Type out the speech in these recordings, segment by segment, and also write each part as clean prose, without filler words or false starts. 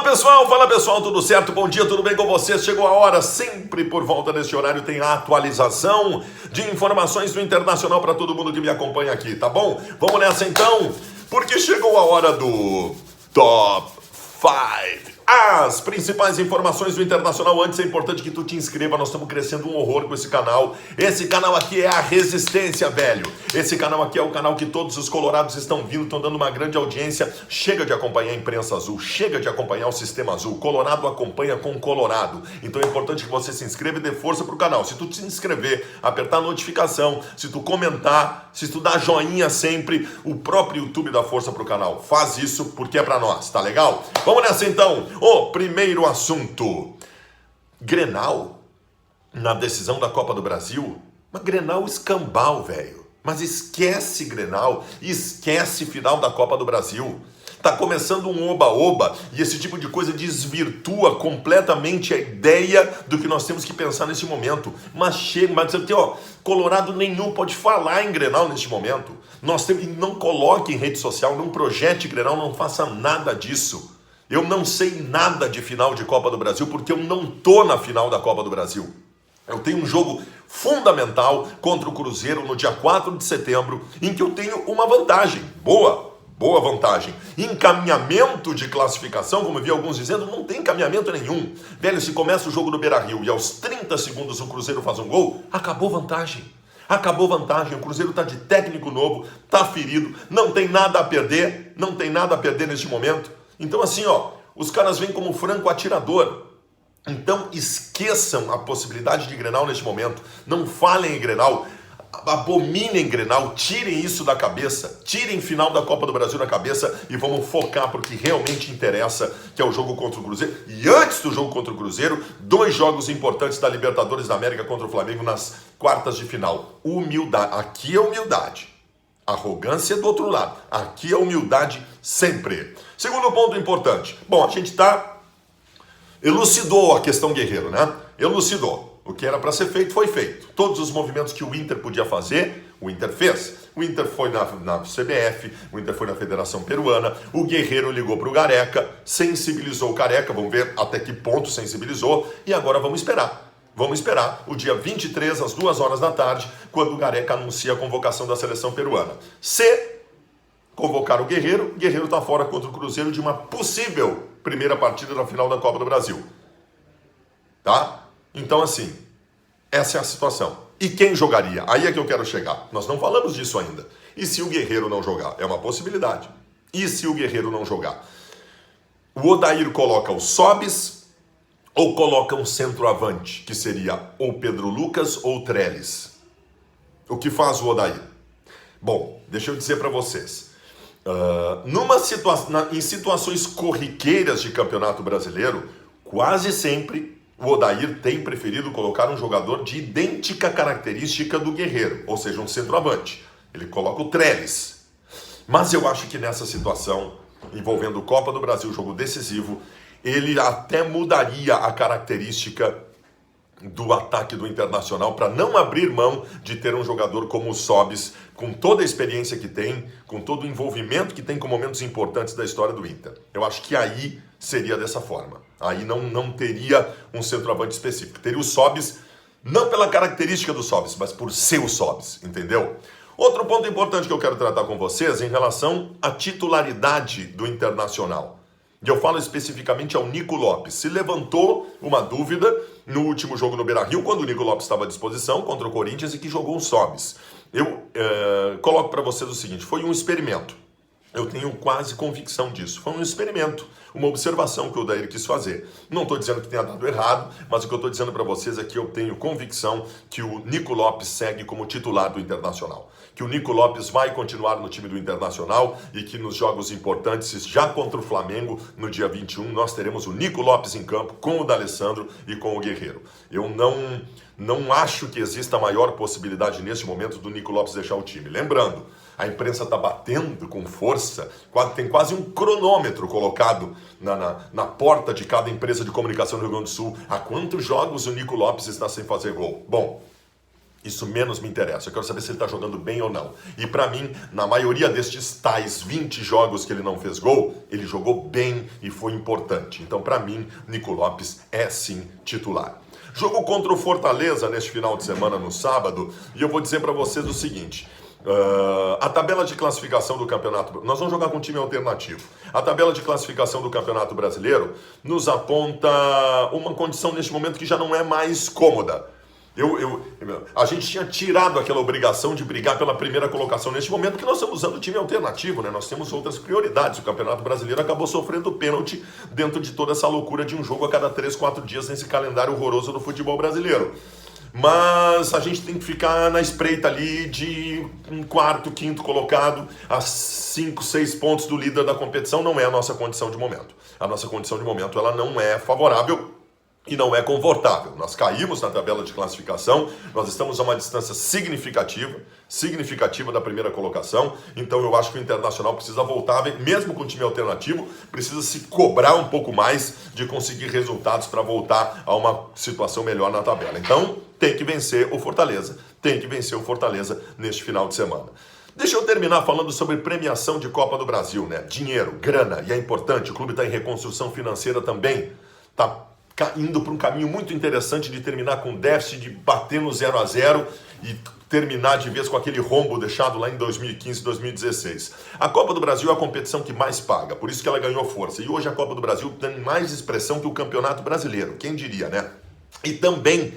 Fala pessoal, tudo certo? Bom dia, tudo bem com vocês? Chegou a hora, sempre por volta desse horário tem a atualização de informações do Internacional para todo mundo que me acompanha aqui, tá bom? Vamos nessa então, porque chegou a hora do Top 5. As principais informações do Internacional. Antes é importante que tu te inscreva, nós estamos crescendo um horror com esse canal. Esse canal aqui é a resistência, velho. Esse canal aqui é o canal que todos os colorados estão vindo, estão dando uma grande audiência. Chega de acompanhar a imprensa azul, chega de acompanhar o sistema azul. Colorado acompanha com Colorado. Então é importante que você se inscreva e dê força pro canal. Se tu te inscrever, apertar a notificação, se tu comentar, se tu dar joinha sempre, o próprio YouTube dá força pro canal. Faz isso porque é pra nós, tá legal? Vamos nessa então. O primeiro assunto, Grenal, na decisão da Copa do Brasil, mas Grenal escambau, velho. Mas esquece Grenal, esquece final da Copa do Brasil. Tá começando um oba-oba e esse tipo de coisa desvirtua completamente a ideia do que nós temos que pensar nesse momento. Mas chega, mas aqui, ó, Colorado nenhum pode falar em Grenal neste momento. Nós temos, não coloque em rede social, não projete Grenal, não faça nada disso. Eu não sei nada de final de Copa do Brasil porque eu não tô na final da Copa do Brasil. Eu tenho um jogo fundamental contra o Cruzeiro no dia 4 de setembro, em que eu tenho uma vantagem, boa vantagem. Encaminhamento de classificação, como eu vi alguns dizendo, não tem encaminhamento nenhum. Velho, se começa o jogo no Beira-Rio e aos 30 segundos o Cruzeiro faz um gol, acabou vantagem. Acabou vantagem, o Cruzeiro está de técnico novo, está ferido, não tem nada a perder neste momento. Então assim, ó, os caras vêm como franco atirador. Então esqueçam a possibilidade de Grenal neste momento. Não falem em Grenal, abominem Grenal, tirem isso da cabeça, tirem final da Copa do Brasil da cabeça e vamos focar porque realmente interessa, que é o jogo contra o Cruzeiro. E antes do jogo contra o Cruzeiro, 2 jogos importantes da Libertadores da América contra o Flamengo nas quartas de final. Humildade, aqui é humildade. Arrogância do outro lado. Aqui é humildade sempre. Segundo ponto importante. Bom, a gente elucidou a questão Guerreiro, né? Elucidou. O que era para ser feito, foi feito. Todos os movimentos que o Inter podia fazer, o Inter fez. O Inter foi na CBF, o Inter foi na Federação Peruana, o Guerreiro ligou para o Gareca, sensibilizou o Careca, vamos ver até que ponto sensibilizou, e agora vamos esperar. Vamos esperar o dia 23, às 2 horas da tarde, quando o Gareca anuncia a convocação da seleção peruana. Se convocar o Guerreiro está fora contra o Cruzeiro de uma possível primeira partida da final da Copa do Brasil. Tá? Então, assim, essa é a situação. E quem jogaria? Aí é que eu quero chegar. Nós não falamos disso ainda. E se o Guerreiro não jogar? É uma possibilidade. E se o Guerreiro não jogar? O Odair coloca o Sobis ou coloca um centroavante, que seria ou Pedro Lucas ou Trellis. O que faz o Odair? Bom, deixa eu dizer para vocês. Em situações corriqueiras de Campeonato Brasileiro, quase sempre o Odair tem preferido colocar um jogador de idêntica característica do Guerreiro, ou seja, um centroavante. Ele coloca o Trellis. Mas eu acho que nessa situação, envolvendo Copa do Brasil, jogo decisivo, ele até mudaria a característica do ataque do Internacional para não abrir mão de ter um jogador como o Sobis, com toda a experiência que tem, com todo o envolvimento que tem com momentos importantes da história do Inter. Eu acho que aí seria dessa forma. Aí não teria um centroavante específico. Teria o Sobis, não pela característica do Sobis, mas por ser o Sobis, entendeu? Outro ponto importante que eu quero tratar com vocês em relação à titularidade do Internacional. E eu falo especificamente ao Nico Lopes. Se levantou uma dúvida no último jogo no Beira-Rio, quando o Nico Lopes estava à disposição contra o Corinthians e que jogou o Sobis. Eu coloco para vocês o seguinte, foi um experimento. Eu tenho quase convicção disso. Foi um experimento, uma observação que o Odair quis fazer. Não estou dizendo que tenha dado errado, mas o que eu estou dizendo para vocês é que eu tenho convicção que o Nico Lopes segue como titular do Internacional. Que o Nico Lopes vai continuar no time do Internacional e que nos jogos importantes, já contra o Flamengo, no dia 21, nós teremos o Nico Lopes em campo com o D'Alessandro e com o Guerreiro. Eu não acho que exista maior possibilidade nesse momento do Nico Lopes deixar o time. Lembrando, a imprensa está batendo com força, tem quase um cronômetro colocado na porta de cada empresa de comunicação do Rio Grande do Sul. Há quantos jogos o Nico Lopes está sem fazer gol? Bom, Isso menos me interessa. Eu quero saber se ele está jogando bem ou não. E para mim, na maioria destes tais 20 jogos que ele não fez gol, ele jogou bem e foi importante. Então, para mim, Nico Lopes é sim titular. Jogo contra o Fortaleza neste final de semana, no sábado, e eu vou dizer para vocês o seguinte: a tabela de classificação do campeonato... Nós vamos jogar com um time alternativo. A tabela de classificação do Campeonato Brasileiro nos aponta uma condição neste momento que já não é mais cômoda. A gente tinha tirado aquela obrigação de brigar pela primeira colocação neste momento, que nós estamos usando o time alternativo, né? Nós temos outras prioridades. O Campeonato Brasileiro acabou sofrendo pênalti dentro de toda essa loucura de um jogo a cada 3, 4 dias nesse calendário horroroso do futebol brasileiro. Mas a gente tem que ficar na espreita ali de um quarto, quinto colocado, a 5, 6 pontos do líder da competição. Não é a nossa condição de momento. A nossa condição de momento ela não é favorável e não é confortável. Nós caímos na tabela de classificação, nós estamos a uma distância significativa da primeira colocação, então eu acho que o Internacional precisa voltar, mesmo com o time alternativo, precisa se cobrar um pouco mais de conseguir resultados para voltar a uma situação melhor na tabela. Então, tem que vencer o Fortaleza, neste final de semana. Deixa eu terminar falando sobre premiação de Copa do Brasil, né? Dinheiro, grana, e é importante, o clube está em reconstrução financeira também, tá indo para um caminho muito interessante de terminar com déficit, de bater no 0-0 e terminar de vez com aquele rombo deixado lá em 2015, 2016. A Copa do Brasil é a competição que mais paga, por isso que ela ganhou força. E hoje a Copa do Brasil tem mais expressão que o Campeonato Brasileiro, quem diria, né? E também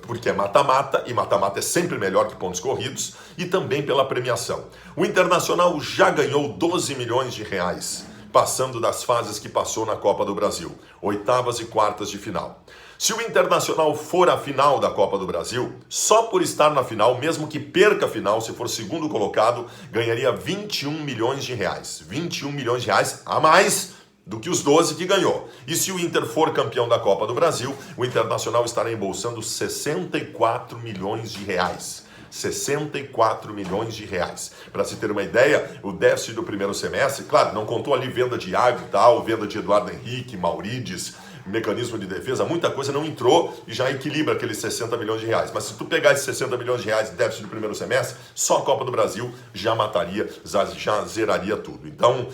porque é mata-mata, e mata-mata é sempre melhor que pontos corridos, e também pela premiação. O Internacional já ganhou 12 milhões de reais, passando das fases que passou na Copa do Brasil, oitavas e quartas de final. Se o Internacional for à final da Copa do Brasil, só por estar na final, mesmo que perca a final, se for segundo colocado, ganharia 21 milhões de reais. 21 milhões de reais a mais do que os 12 que ganhou. E se o Inter for campeão da Copa do Brasil, o Internacional estará embolsando 64 milhões de reais. 64 milhões de reais. Para se ter uma ideia, o déficit do primeiro semestre, claro, não contou ali venda de Iago e tal, venda de Eduardo Henrique, Maurides, mecanismo de defesa, muita coisa não entrou e já equilibra aqueles 60 milhões de reais. Mas se tu pegar esses 60 milhões de reais de déficit do primeiro semestre, só a Copa do Brasil já mataria, já zeraria tudo. Então,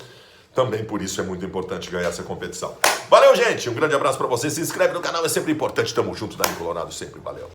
também por isso é muito importante ganhar essa competição. Valeu, gente! Um grande abraço para vocês. Se inscreve no canal, é sempre importante. Tamo junto, Dani Colorado, sempre. Valeu!